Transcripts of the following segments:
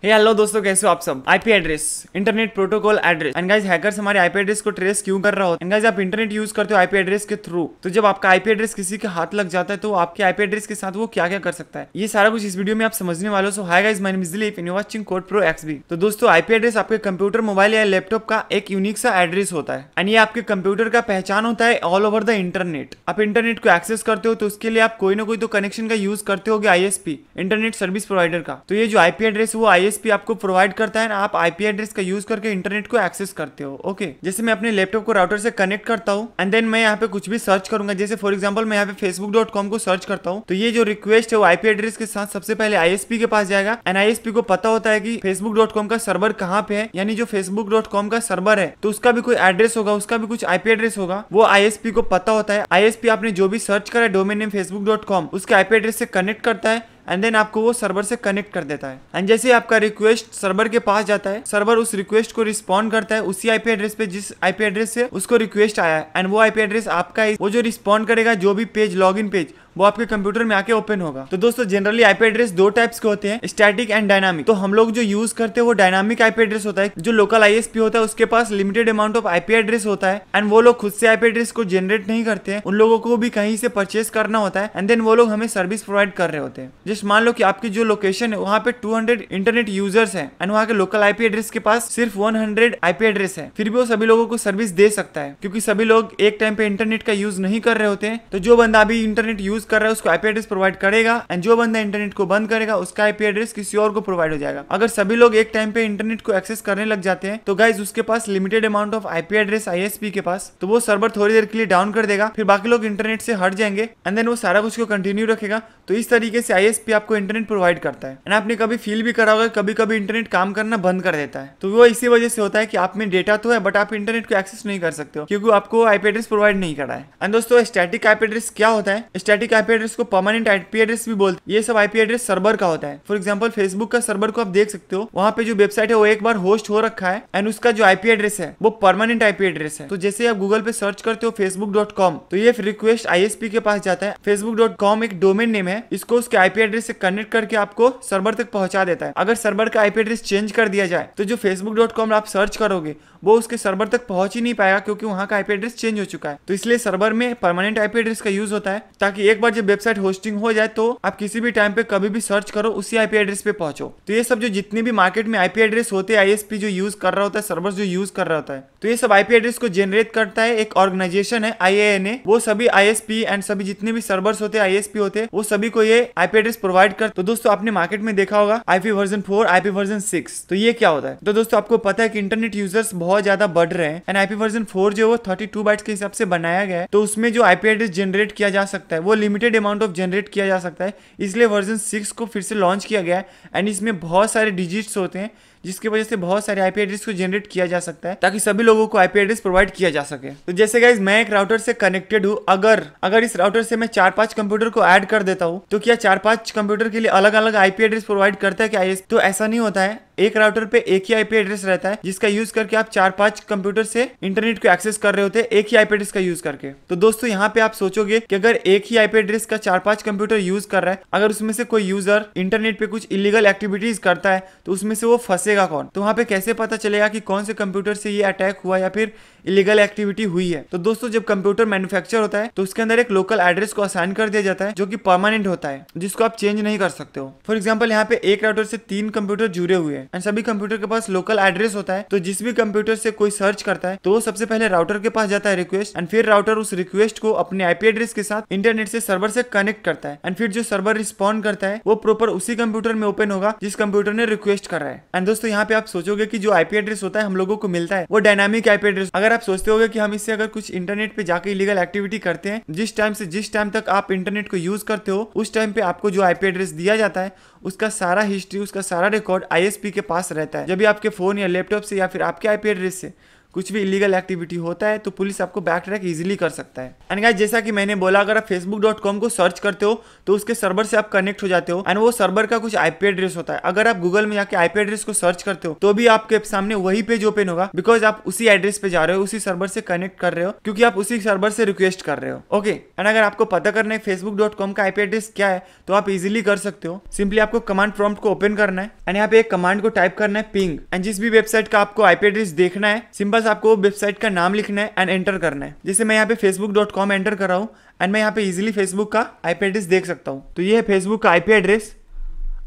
Hello दोस्तों, कैसे हो आप सब। IP address, internet protocol address. And guys, hackers हमारे आईपी एड्रेस को ट्रेस क्यों कर रहा होता है। एंड गाइस, आप इंटरनेट यूज करते हो आईपी एड्रेस के थ्रू, तो जब आपका आईपी एड्रेस किसी के हाथ लग जाता है तो आपके आईपी एड्रेस के साथ वो क्या क्या कर सकता है, ये सारा कुछ इस वीडियो में आप समझने वाले हो। So hi guys, my name is Dilip and you watching code pro XB. तो दोस्तों, आईपी एड्रेस आपके कंप्यूटर, मोबाइल या लैपटॉप का एक यूनिक सा एड्रेस होता है एंड ये आपके कंप्यूटर का पहचान होता है ऑल ओवर द इंटरनेट। आप इंटरनेट को एक्सेस करते हो तो उसके लिए आप कोई ना कोई तो कनेक्शन का यूज करते होगे, आईएसपी, इंटरनेट सर्विस प्रोवाइडर का। तो ये जो आईपी एड्रेस वो आईएसपी आपको प्रोवाइड करता है ना, आप आईपी एड्रेस का यूज करके इंटरनेट को एक्सेस करते हो। ओके, जैसे मैं अपने लैपटॉप को राउटर से कनेक्ट करता हूँ एंड देन मैं यहाँ पे कुछ भी सर्च करूंगा, जैसे फॉर एग्जांपल मैं यहाँ पे facebook.com को सर्च करता हूँ, तो ये जो रिक्वेस्ट है वो आईपी एड्रेस के साथ सबसे पहले आईएसपी के पास जाएगा एंड आईएसपी को पता होता है कि facebook.com का सर्वर कहाँ पे है, यानी जो facebook.com का सर्वर है तो उसका भी कोई एड्रेस होगा, उसका भी कुछ आईपी एड्रेस होगा, वो आईएसपी को पता होता है। आईएसपी आपने जो भी सर्च करा है डोमेन नेम facebook.com, उसके आईपी एड्रेस से कनेक्ट करता है एंड देन आपको वो सर्वर से कनेक्ट कर देता है। एंड जैसे आपका रिक्वेस्ट सर्वर के पास जाता है, सर्वर उस रिक्वेस्ट को रिस्पॉन्ड करता है उसी आईपी एड्रेस पे जिस आईपी एड्रेस से उसको रिक्वेस्ट आया है एंड वो आईपी एड्रेस आपका है। वो जो रिस्पॉन्ड करेगा, जो भी पेज, लॉगिन पेज, वो आपके कंप्यूटर में आके ओपन होगा। तो दोस्तों, जनरली आईपी एड्रेस दो टाइप्स के होते हैं, स्टैटिक एंड डायनामिक। तो हम लोग जो यूज करते हैं वो डायनामिक आईपी एड्रेस होता है। जो लोकल आईएसपी होता है उसके पास limited amount of IP address होता है एंड वो लोग खुद से आईपी एड्रेस को जनरेट नहीं करते हैं, उन लोगों को भी कहीं से परचेस करना होता है एंड देन वो लोग हमें सर्विस प्रोवाइड कर रहे होते हैं। जस्ट मान लो कि आपकी जो लोकेशन है वहाँ पे 200 इंटरनेट यूजर्स हैं एंड वहाँ के लोकल आईपी एड्रेस के पास सिर्फ 100 आईपी एड्रेस है, फिर भी वो सभी लोगों को सर्विस दे सकता है क्योंकि सभी लोग एक टाइम पे इंटरनेट का यूज नहीं कर रहे होते हैं। तो जो बंदा अभी इंटरनेट यूज कर रहा है उसको आईपी एड्रेस प्रोवाइड करेगा एंड जो बंदा इंटरनेट को बंद करेगा उसका आईपी एड्रेस किसी और को प्रोवाइड हो जाएगा। अगर सभी लोग एक टाइम पे इंटरनेट को एक्सेस करने लग जाते हैं तो गाइज उसके पास limited amount of IP address ISP के पास, तो वो सर्वर थोड़ी देर के लिए डाउन कर देगा, फिर बाकी लोग इंटरनेट से हट जाएंगे एंड देन वो सारा कुछ को कंटिन्यू रखेगा। तो इस तरीके से आईएसपी आपको इंटरनेट प्रोवाइड करता है एंड आपने कभी फील भी करा होगा कभी कभी इंटरनेट काम करना बंद कर देता है, तो वो इसी वजह से होता है कि आप में डेटा तो है बट आप इंटरनेट को एक्सेस नहीं कर सकते हो क्योंकि आपको आईपी एड्रेस प्रोवाइड नहीं करा है। एंड दोस्तों, स्टैटिक आईपी एड्रेस क्या होता है? स्टैटिक आईपी एड्रेस को परमानेंट आईपी एड्रेस भी बोलते हैं। ये सब आईपी एड्रेस सर्वर का होता है। फॉर एग्जांपल फेसबुक का सर्वर को आप देख सकते हो, वहाँ पे जो वेबसाइट है वो एक बार होस्ट हो रखा है एंड उसका जो आईपी एड्रेस है वो परमानेंट आईपी एड्रेस है। तो जैसे आप गूगल पे सर्च करते हो facebook.com, तो ये रिक्वेस्ट आईएसपी के पास जाता है। facebook.com एक डोमेन नेम है, इसको उसके आईपी एड्रेस से कनेक्ट करके आपको सर्वर तक पहुंचा देता है। अगर सर्वर का आईपी एड्रेस चेंज कर दिया जाए तो जो facebook.com आप सर्च करोगे वो उसके सर्वर तक पहुंच ही नहीं पाएगा क्योंकि वहां का आईपी एड्रेस चेंज हो चुका है। तो इसलिए सर्वर में परमानेंट आईपी एड्रेस का यूज होता है ताकि एक बार जब वेबसाइट होस्टिंग हो जाए तो आप किसी भी टाइम पे कभी भी सर्च करो उसी आईपी एड्रेस पे पहुंचो। तो ये सब जो जितने भी मार्केट में आईपी एड्रेस होते हैं, आईएसपी जो यूज कर रहा होता है, सर्वर जो यूज कर रहा होता है, तो ये सब आईपी एड्रेस को जनरेट करता है एक ऑर्गेनाइजेशन है IANA। वो सभी आईएसपी एंड सभी जितने भी सर्वर्स होते हैं, आईएसपी होते हैं, वो सभी को ये आईपी एड्रेस प्रोवाइड कर। तो दोस्तों, आपने मार्केट में देखा होगा आईपी वर्जन 4, आईपी वर्जन 6। तो ये क्या होता है? तो दोस्तों, आपको पता है कि इंटरनेट यूजर्स बहुत ज्यादा बढ़ रहे हैं एंड आईपी वर्जन 4 जो वो 32 बाइट्स के हिसाब से बनाया गया है, तो उसमें जो आईपी एड्रेस जनरेट किया जा सकता है वो लिमिटेड अमाउंट ऑफ जनरेट किया जा सकता है। इसलिए वर्जन 6 को फिर से लॉन्च किया गया है एंड इसमें बहुत सारे डिजिट्स होते हैं जिसकी वजह से बहुत सारे आईपी एड्रेस को जनरेट किया जा सकता है ताकि सभी लोगों को आईपी एड्रेस प्रोवाइड किया जा सके। तो जैसे गाइज, मैं एक राउटर से कनेक्टेड हूँ, अगर इस राउटर से मैं 4-5 कंप्यूटर को ऐड कर देता हूँ तो क्या 4-5 कंप्यूटर के लिए अलग अलग आईपी एड्रेस प्रोवाइड करता है क्या? तो ऐसा नहीं होता है। एक राउटर पे एक ही आईपी एड्रेस रहता है जिसका यूज करके आप 4-5 कंप्यूटर से इंटरनेट को एक्सेस कर रहे होते हैं एक ही आईपी एड्रेस का यूज करके। तो दोस्तों, यहाँ पे आप सोचोगे कि अगर एक ही आईपी एड्रेस का 4-5 कंप्यूटर यूज कर रहा है, अगर उसमें से कोई यूजर इंटरनेट पे कुछ इलीगल एक्टिविटीज करता है तो उसमें से वो फंसेगा कौन? तो वहाँ पे कैसे पता चलेगा कि कौन से कंप्यूटर से ये अटैक हुआ या फिर इलीगल एक्टिविटी हुई है? तो दोस्तों, जब कंप्यूटर मैन्युफैक्चर होता है तो उसके अंदर एक लोकल एड्रेस को असाइन कर दिया जाता है जो कि परमानेंट होता है, जिसको आप चेंज नहीं कर सकते हो। फॉर एग्जांपल, यहाँ पे एक राउटर से 3 कंप्यूटर जुड़े हुए हैं एंड सभी कंप्यूटर के पास लोकल एड्रेस होता है। तो जिस भी कंप्यूटर से कोई सर्च करता है तो वो सबसे पहले राउटर के पास जाता है रिक्वेस्ट एंड फिर राउटर उस रिक्वेस्ट को अपने आईपी एड्रेस के साथ इंटरनेट से सर्वर से कनेक्ट करता है एंड फिर जो सर्वर रिस्पॉन्ड करता है वो प्रॉपर उसी कंप्यूटर में ओपन होगा जिस कंप्यूटर ने रिक्वेस्ट कर रहा है। एंड दोस्तों, यहाँ पे आप सोचोगे कि जो आईपी एड्रेस होता है हम लोगों को मिलता है वो डायनामिक आईपी एड्रेस। अगर आप सोचते होगे कि हम इससे अगर कुछ इंटरनेट पे जाके इलीगल एक्टिविटी करते हैं, जिस टाइम से जिस टाइम तक आप इंटरनेट को यूज करते हो उस टाइम पे आपको जो आईपी एड्रेस दिया जाता है उसका सारा हिस्ट्री, उसका सारा रिकॉर्ड आईएसपी के पास रहता है। जब भी आपके फोन या लैपटॉप से या फिर आपके आईपी एड्रेस से कुछ भी इलीगल एक्टिविटी होता है तो पुलिस आपको बैक ट्रैक इजीली कर सकता है। एंड गाइस जैसा कि मैंने बोला, अगर आप facebook.com को सर्च करते हो तो उसके सर्वर से आप कनेक्ट हो जाते हो एंड वो सर्वर का कुछ आईपी एड्रेस होता है। अगर आप गूगल में जाके आईपी एड्रेस को सर्च करते हो तो भी आपके सामने वही पेज ओपन होगा, बिकॉज आप उसी एड्रेस पे जा रहे हो, उसी सर्वर से कनेक्ट कर रहे हो, क्योंकि आप उसी सर्वर से रिक्वेस्ट कर रहे हो। ओके एंड अगर आपको पता करना है facebook.com का आईपी एड्रेस क्या है तो आप इजीली कर सकते हो। सिंपली आपको कमांड प्रॉम्प्ट को ओपन करना है एंड यहाँ पे एक कमांड को टाइप करना है पिंग, एंड जिस भी वेबसाइट का आपको आईपी एड्रेस देखना है सिंपल से आपको वेबसाइट का नाम लिखना है एंड एंटर करना है। जैसे मैं यहाँ पे facebook.com एंटर कर रहा हूँ एंड मैं यहाँ पे इजीली फेसबुक का आईपी एड्रेस देख सकता हूँ। तो ये है फेसबुक का आईपी एड्रेस।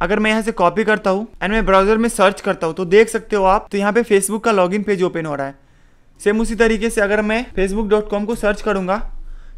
अगर मैं यहाँ से कॉपी करता हूँ एंड मैं ब्राउजर में सर्च करता हूँ तो देख सकते हो आप, तो यहाँ पे फेसबुक का लॉगिन पेज ओपन हो रहा है। सेम उसी तरीके से अगर मैं facebook.com को सर्च करूंगा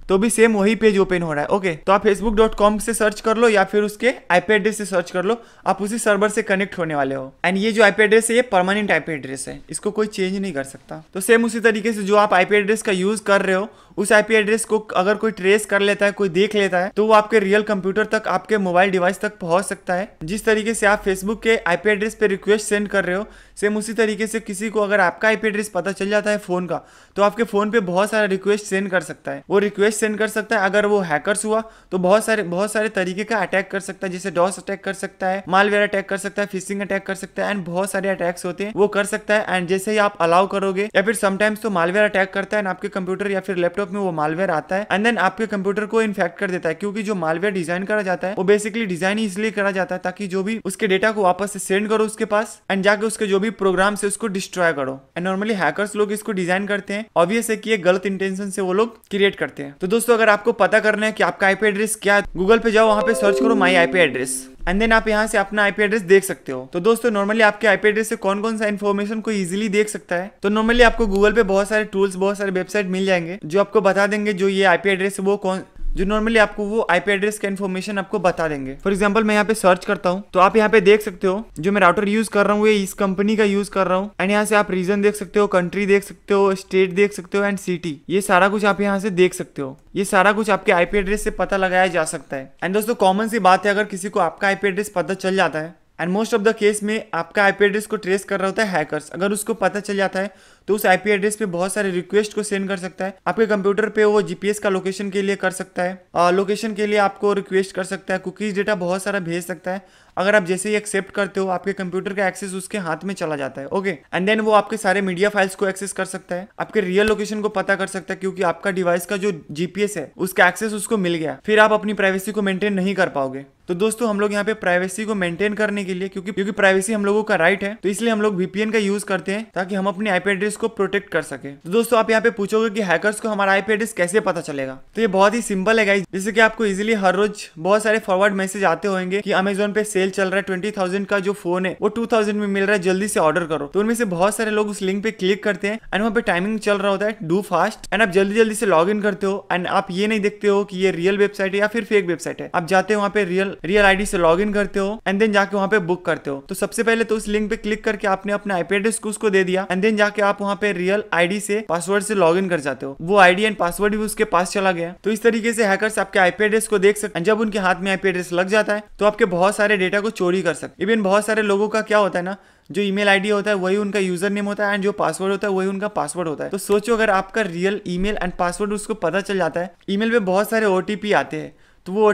तो भी सेम वही पेज ओपन हो रहा है। ओके तो आप facebook.com से सर्च कर लो या फिर उसके आईपी एड्रेस से सर्च कर लो, आप उसी सर्वर से कनेक्ट होने वाले हो। एंड ये जो आईपी एड्रेस है ये परमानेंट आईपी एड्रेस है, इसको कोई चेंज नहीं कर सकता। तो सेम उसी तरीके से जो आप आईपी एड्रेस का यूज कर रहे हो उस आईपी एड्रेस को अगर कोई ट्रेस कर लेता है, कोई देख लेता है, तो वो आपके रियल कंप्यूटर तक, आपके मोबाइल डिवाइस तक पहुंच सकता है। जिस तरीके से आप फेसबुक के आईपी एड्रेस पे रिक्वेस्ट सेंड कर रहे हो सेम उसी तरीके से किसी को अगर आपका आईपी एड्रेस पता चल जाता है फोन का तो आपके फोन पे बहुत सारा रिक्वेस्ट सेंड कर सकता है। वो रिक्वेस्ट सेंड कर सकता है, अगर वो हैकर्स हुआ तो बहुत सारे तरीके का अटैक कर सकता है, जैसे डॉस अटैक कर सकता है, मालवेयर अटैक कर सकता है, फिशिंग अटैक कर सकता है एंड बहुत सारे अटैक्स होते हैं वो कर सकता है। एंड जैसे ही आप अलाउ करोगे या फिर समटाइम्स तो मालवेयर अटैक करता है एंड आपके कंप्यूटर या फिर लैपटॉप में वो मालवेयर आता है एंड देन आपके कंप्यूटर को इन्फेक्ट कर देता है, क्योंकि जो मालवेयर डिजाइन करा जाता है वो बेसिकली डिजाइन ही इसलिए करा जाता है ताकि जो भी उसके डेटा को वापस से सेंड करो उसके पास एंड जाके उसके जो भी प्रोग्राम से उसको डिस्ट्रॉय करो। एंड नॉर्मली हैकर्स लोग इसको डिजाइन करते हैं, ऑब्वियस है कि ये गलत इंटेंशन से वो लोग क्रिएट करते हैं। तो दोस्तों अगर आपको पता करना है कि आपका आईपी एड्रेस क्या है, गूगल पे जाओ, वहां पे सर्च करो my IP address and then आप यहाँ से अपना आईपी एड्रेस देख सकते हो। तो दोस्तों नॉर्मली आपके आईपी एड्रेस से कौन कौन सा इन्फॉर्मेशन को इजीली देख सकता है, तो नॉर्मली आपको गूगल पे बहुत सारे टूल्स, बहुत सारे वेबसाइट मिल जाएंगे जो आपको बता देंगे जो ये आईपी एड्रेस है वो कौन, जो नॉर्मली आपको वो आईपी एड्रेस का इन्फॉर्मेशन आपको बता देंगे। फॉर एग्जांपल मैं यहाँ पे सर्च करता हूँ तो आप यहाँ पे देख सकते हो जो मैं राउटर यूज कर रहा हूँ ये इस कंपनी का यूज कर रहा हूँ एंड यहाँ से आप रीजन देख सकते हो, कंट्री देख सकते हो, स्टेट देख सकते हो एंड सिटी, ये सारा कुछ आप यहाँ से देख सकते हो। ये सारा कुछ आपके आईपी एड्रेस से पता लगाया जा सकता है। एंड दोस्तों कॉमन सी बात है, अगर किसी को आपका आईपी एड्रेस पता चल जाता है and most of the case में आपका आईपी एड्रेस को ट्रेस कर रहा होता है हैकर्स, अगर उसको पता चल जाता है तो उस आईपी एड्रेस पे बहुत सारे रिक्वेस्ट को सेंड कर सकता है। आपके कंप्यूटर पे वो जीपीएस का लोकेशन के लिए कर सकता है, लोकेशन के लिए आपको रिक्वेस्ट कर सकता है, कुकीज डेटा बहुत सारा भेज सकता है। अगर आप जैसे ही एक्सेप्ट करते हो आपके कंप्यूटर का एक्सेस उसके हाथ में चला जाता है। ओके एंड देन वो आपके सारे मीडिया फाइल्स को एक्सेस कर सकता है, आपके रियल लोकेशन को पता कर सकता है, क्योंकि आपका डिवाइस का जो जीपीएस है उसका एक्सेस उसको मिल गया, फिर आप अपनी प्राइवेसी को मेंटेन नहीं कर पाओगे। तो दोस्तों हम लोग यहाँ पे प्राइवेसी को मेंटेन करने के लिए, क्योंकि प्राइवेसी हम लोगों का राइट है, तो इसलिए हम लोग वीपीएन का यूज करते हैं ताकि हम अपने आईपी एड्रेस को प्रोटेक्ट कर सके। तो दोस्तों आप यहाँ पे पूछोगे कि हैकर्स को हमारा आईपी एड्रेस कैसे पता चलेगा, तो ये बहुत ही सिंपल है गाइस। जैसे कि आपको इजीली हर रोज बहुत सारे फॉरवर्ड मैसेज आते होंगे कि अमेजोन पे सेल चल रहा है, 20,000 का जो फोन है वो 2,000 में मिल रहा है, जल्दी से ऑर्डर करो। तो उनमें से बहुत सारे लोग उस लिंक पे क्लिक करते हैं एंड वहाँ पे टाइमिंग चल रहा होता है डू फास्ट एंड आप जल्दी जल्दी से लॉग इन करते हो एंड आप ये नहीं देखते हो कि ये रियल वेबसाइट है या फिर फेक वेबसाइट है। आप जाते हो वहाँ पे रियल आईडी से लॉग इन करते हो एंड देन जाके वहाँ पे बुक करते हो। तो सबसे पहले तो उस लिंक पे क्लिक करके आपने अपना आईपी एड्रेस को उसको दे दिया एंड देन जाके आप वहाँ पे रियल आईडी से पासवर्ड से लॉग इन कर जाते हो, वो आईडी एंड पासवर्ड भी उसके पास चला गया। तो इस तरीके से हैकर्स आपके आईपी एड्रेस को देख सकते हैं। जब उनके हाथ में आईपी एड्रेस लग जाता है तो आपके बहुत सारे डेटा को चोरी कर सकते। इवन बहुत सारे लोगों का क्या होता है ना, जो ईमेल आईडी होता है वही उनका यूजर नेम होता है एंड जो पासवर्ड होता है वही उनका पासवर्ड होता है। तो सोचो अगर आपका रियल ईमेल एंड पासवर्ड उसको पता चल जाता है, ईमेल पे बहुत सारे ओटीपी आते हैं तो वो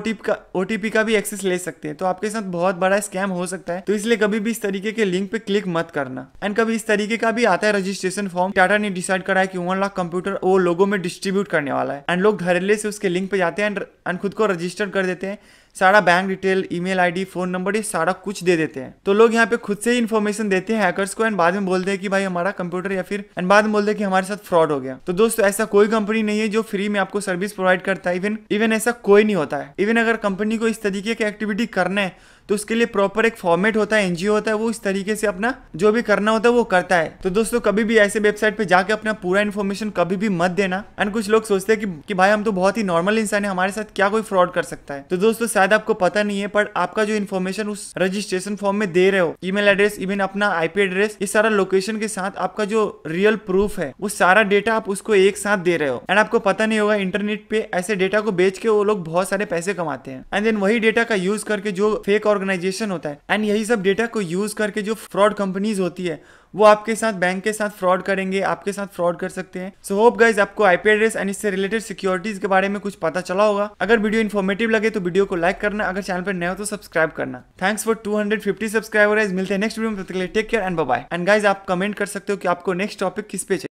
ओटीपी का भी एक्सेस ले सकते हैं, तो आपके साथ बहुत बड़ा स्कैम हो सकता है। तो इसलिए कभी भी इस तरीके के लिंक पे क्लिक मत करना। एंड कभी इस तरीके का भी आता है रजिस्ट्रेशन फॉर्म, टाटा ने डिसाइड करा है कि 1 लाख कंप्यूटर वो लोगों में डिस्ट्रीब्यूट करने वाला है एंड लोग धड़ल्ले से उसके लिंक पे जाते हैं एंड खुद को रजिस्टर कर देते हैं, सारा bank detail, email ID, phone number, ये सारा कुछ दे देते हैं। तो लोग यहाँ पे खुद से ही इन्फॉर्मेशन देते हैं हैकर्स को एंड बाद में बोलते हैं कि भाई हमारा कंप्यूटर या फिर एंड बाद में बोलते हैं कि हमारे साथ फ्रॉड हो गया। तो दोस्तों ऐसा कोई कंपनी नहीं है जो फ्री में आपको सर्विस प्रोवाइड करता है, इवन ऐसा कोई नहीं होता है। इवन अगर कंपनी को इस तरीके की एक्टिविटी करना है तो उसके लिए प्रॉपर एक फॉर्मेट होता है, एनजीओ होता है, वो इस तरीके से अपना जो भी करना होता है वो करता है। तो दोस्तों कभी भी ऐसे वेबसाइट पे जाके अपना पूरा इन्फॉर्मेशन कभी भी मत देना। एंड कुछ लोग सोचते हैं कि भाई हम तो बहुत ही नॉर्मल इंसान है, हमारे साथ क्या कोई फ्रॉड कर सकता है। तो दोस्तों शायद आपको पता नहीं है, पर आपका जो इन्फॉर्मेशन उस रजिस्ट्रेशन फॉर्म में दे रहे हो, ईमेल एड्रेस, इवन अपना आईपी एड्रेस, ये सारा लोकेशन के साथ आपका जो रियल प्रूफ है वो सारा डेटा आप उसको एक साथ दे रहे हो। एंड आपको पता नहीं होगा इंटरनेट पे ऐसे डेटा को बेच के वो लोग बहुत सारे पैसे कमाते हैं एंड देन वही डेटा का यूज करके जो फेक ऑर्गेनाइजेशन होता है एंड यही सब डेटा को यूज करके जो फ्रॉड कंपनीज होती है वो आपके साथ बैंक के साथ फ्रॉड करेंगे, आपके साथ फ्रॉड कर सकते हैं। सो होप गाइज आपको आईपी एड्रेस एंड इससे रिलेटेड सिक्योरिटीज के बारे में कुछ पता चला होगा। अगर वीडियो इन्फॉर्मेटिव लगे तो वीडियो को लाइक करना, अगर चैनल पर नए हो तो सब्सक्राइब करना। Thanks for 250 subscriber. मिलते हैं नेक्स्ट वीडियो में, तब तक के लिए take care and bye bye. And guys आप कमेंट कर सकते हो कि आपको नेक्स्ट टॉपिक किस पे चाहिए।